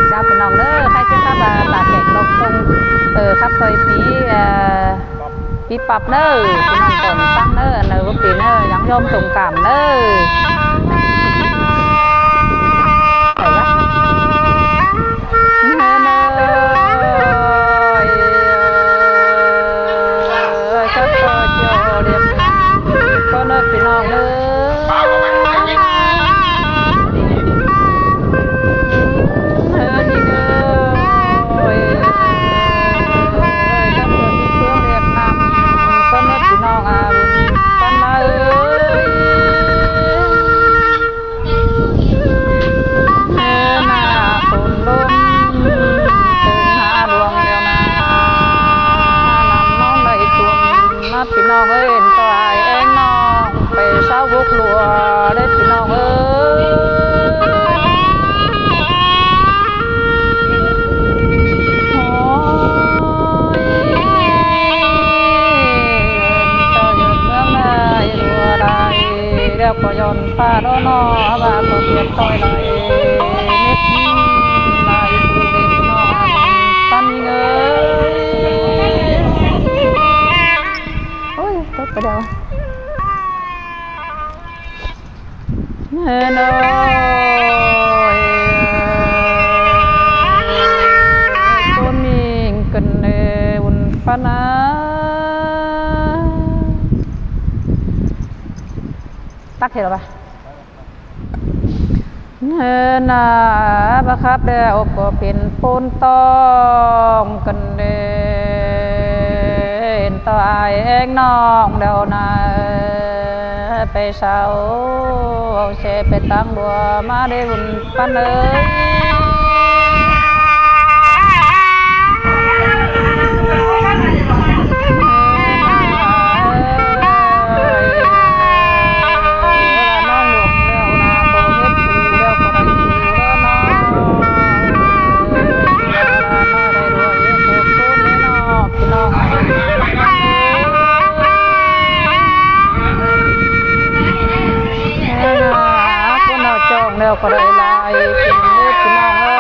เจ้าพี่น้องเด้อใครจะครับตาแกงลงตรงครับถอยปีปรับเด้อพี่น้องก่อนฟังเด้อเนอว่าปีเด้อยังยอมตรงกามเด้อไปละก็ตัวโจเรียบก็เนอพี่น้องเด้อพี่น้องเอ้ยตัวไอ้เองน้องไปเศร้าบุกหลัวได้พี่น้องเอ้ยโอ้ยต่อหยุดเมืองได้รัวได้เดี๋ยวก็ย้อนฟ้าโดนอว่าก็เปลี่ยนต่อยได้นิดได้ผู้เด็กน้องปันเอ้ยตกไปเดียวเฮ้ยน้อยตัวมีกันเนวุ่นปานาตักเห็นหรอปะเฮ้ยน่าบังคับเดี๋ยวก็เป็นปูนตองกันเนต่อไอ้เองน้องเดี๋ยวนาไปเศร้าเอาเชไปตั้งบัวมาได้บุญปันเลยเดี๋ยวก็ได้ลายกินเล็กกินน้องเอ้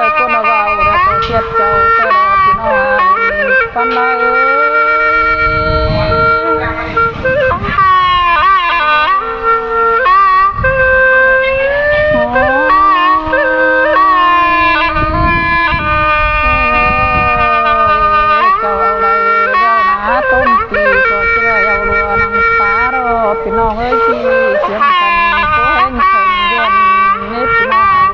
ยคนเอาเบาเดี๋ยวก็เชียดเจ้าเจ้าดอกพี่น้องปันลายเจ้าเอาไรเดี๋ยวนะต้มปีก็จะได้เอารัวนังฟ้ารอพี่น้องเอ้ยที่เสียงกันตัวแห้งแข็งเย็นนิดน้อง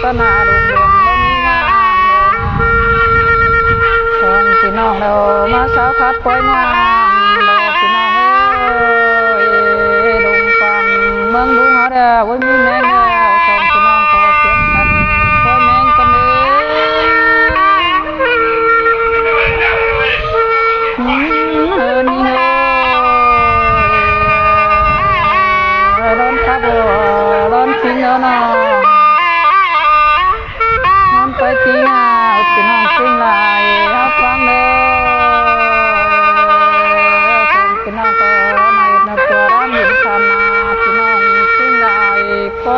ปันนาลูกเลี้ยงบ่มีงานเลยนะพี่น้องเรามาสาวคัดปล่อยงานเราพี่น้องเอ้ยลงฟังเมืองลุงเฮาเด้อโอ้ยมีแมงแล้วสองพี่น้องก็เถียงกันปล่อยแมงกันเด้นี่เฮ้ยร้อนครับร้อนทิ้งแล้วนะไปตีงาพี่น้องติ้งลายเฮาฟังเด้อส่งพี่น้องก็ในนับตัวร้านหินคานาพี่น้องติ้งลายก็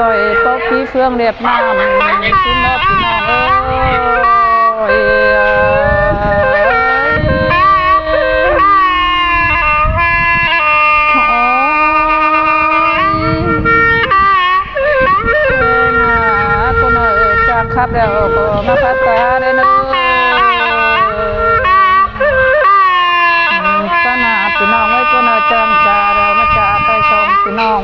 ต่อยตบพี่เฟืองเรียบน้ำสินอบพี่น้องเอ้ยครับเดี๋ยวก็มาพัดตาได้เนอะขนาดพี่น้องไว้ก็น่าจำจ่าเรามาจ่าไปส่งพี่น้อง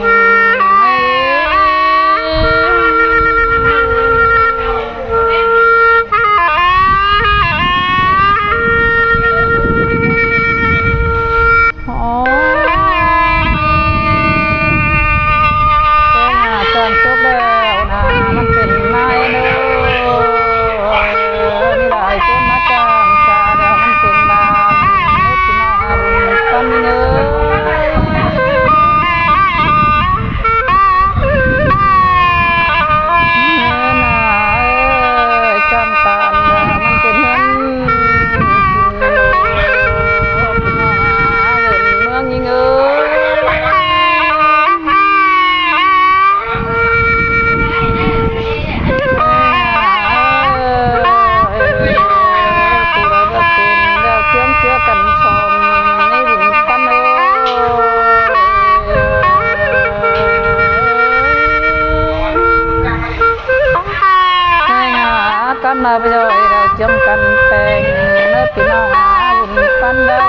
กันมาไปเลยเราจมกันแต่งเนื้อพี่น้องวุ่นปันเด้อ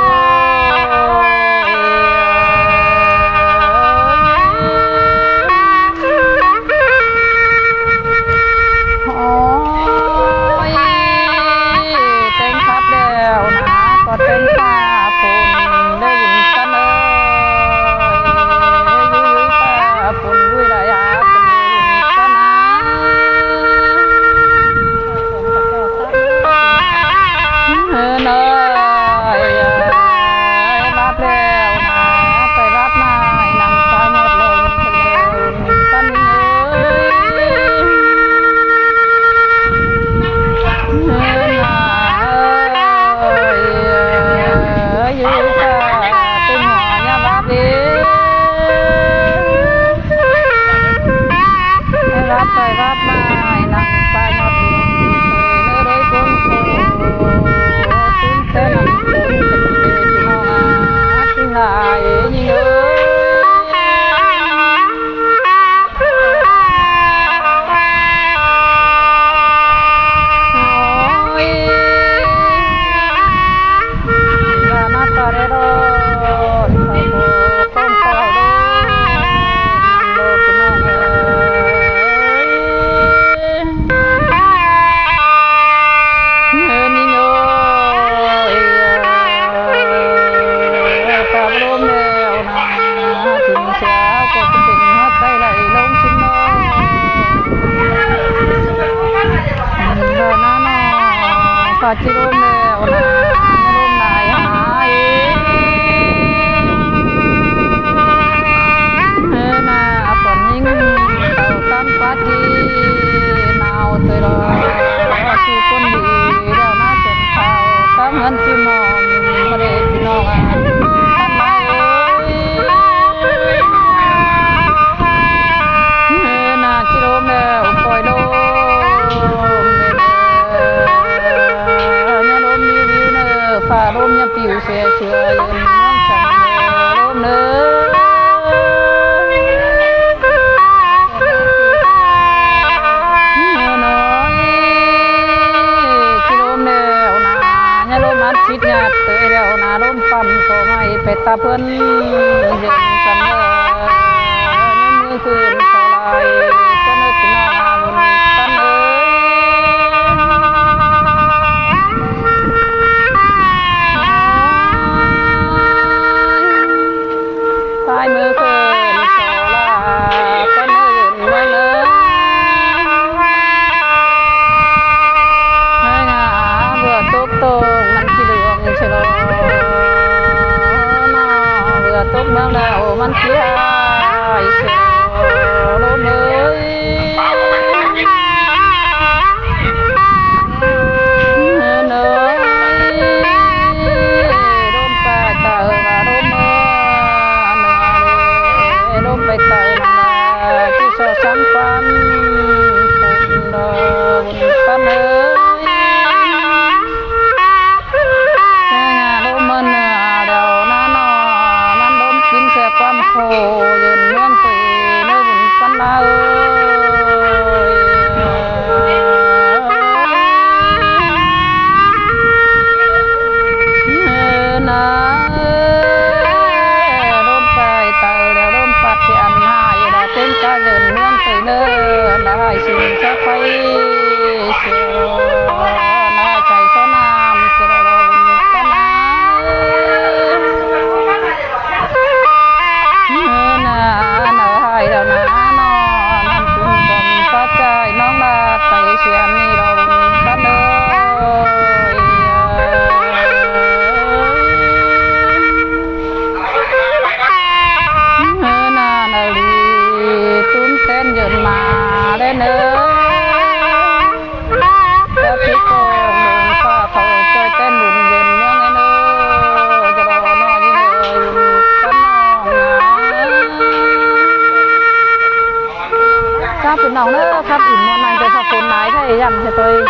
แต่งครับแล้วนะก็แต่งฟ้าฝนได้วุ่นปันเอ้ยยุ่ยฟ้าฝนด้วยระยะเป็นวุ่นปันรับแล้วนะไปรับนายนำฟ้าหมดลงไปเลยปันอยู่ฟ้าตึงหัวยารับดีรับไปรับนายนำฟ้าหมดลงไปเลยคนโคตื่นเต้นคนเป็นพี่น้องทิ้งลายยิ่งเอ้ยลานาฟาเรโรข้าวโพดข้าวเปล่าโดนพี่น้องเอ้ยนี่โน้ฟ้าลมแล้วนะถึงเช้าก็จะเป็นฮับไปไหลลงชิ้นน้อยนาฟ้าจิลมแล้วนะลมนายหายนาฝนยิ่งเต่าตั้งปาจีหนาวเตยรอชูคนดีแล้วน่าเจ็บเข่าตั้งเงินจิ้มมองมาเด็กพี่น้องทำไมนาจิโรแมวปล่อยลมเนี่ยลมวิวเนอฟ้าลมเนี่ยปิวเสียเชื่อเย็นน้ำสั่งลมเนอชิดหยาดเตยแล้วนาลมปั๊มก็ไม่ไปตาเพิ่นเย็นสั่นมือคืนสลายก็นึกถึงน้องวุ่นปันเอ้ยปลายมือคืนสลายก็นึกถึงเมื่อเลยให้งาเบื่อตุกตงมันกี่เหลืองเชลนอเบื่อตุกเมืองดาวมันกี่หายเชลมเอ้ยเนยลมไปเต่าว่าลมเมื่อเนยลมไปเต่านั่นแหละที่สอดซ้ำความ ครับพี่น้องเด้อครับอิ่มม่วนนั่นไปพักฝนหลายไทยย่ำใส่ตัว